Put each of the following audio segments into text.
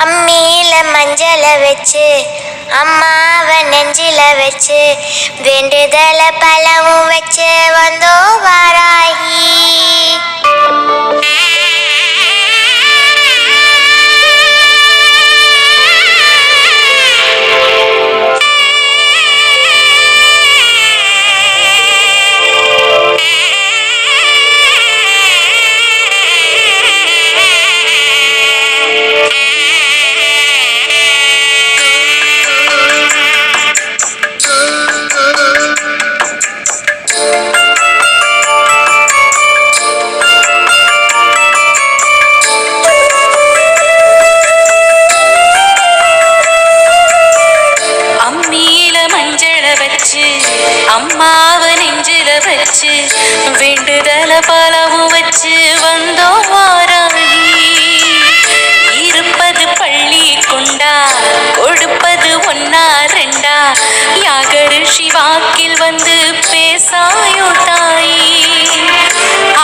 அம்மியில மஞ்சள வச்சு அம்மாவ நெஞ்சில வச்சு வேண்டுதல பழமும் வச்சு வந்தோ வாராகி. அம்மாவ நெஞ்சில வச்சு வேண்டுதல பலவும் வச்சு வந்தோ வாராகி. இருப்பது பள்ளி கொண்டா கொடுப்பது ஒன்னா ரெண்டா யாகரிஷி வாக்கில் வந்து பேசாயோ தாயி.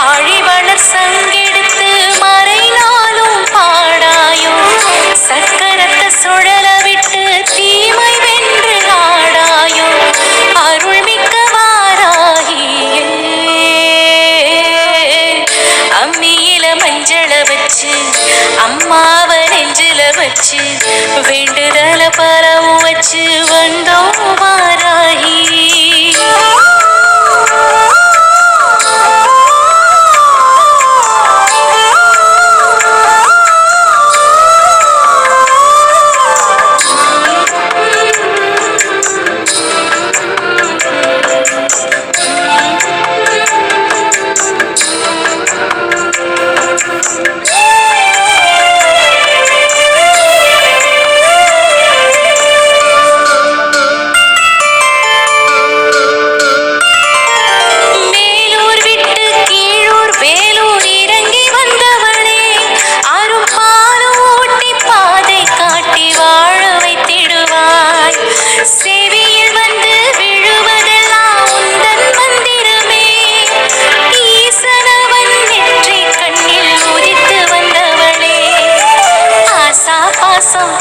ஆழிவளர் சங்கெடுத்து மறைநாளும் பாடாயோ சக்கரத்தை சுழல விட்டு தீமை வென்று ஆடாயோ அருள்மிக்க வாராகியே. அம்மியில மஞ்சள வச்சு அம்மாவ நெஞ்சில வச்சு வேண்டுதல பரவும் வச்சு வந்தோ வாராகி.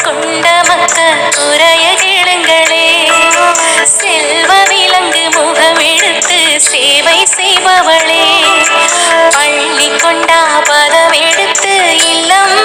கொண்ட மக்கள் குறைய கேளுங்களே. செல்வ விலங்கு முகமெடுத்து சேவை செய்பவளே. பள்ளி கொண்டா பதம் எடுத்து இல்லம்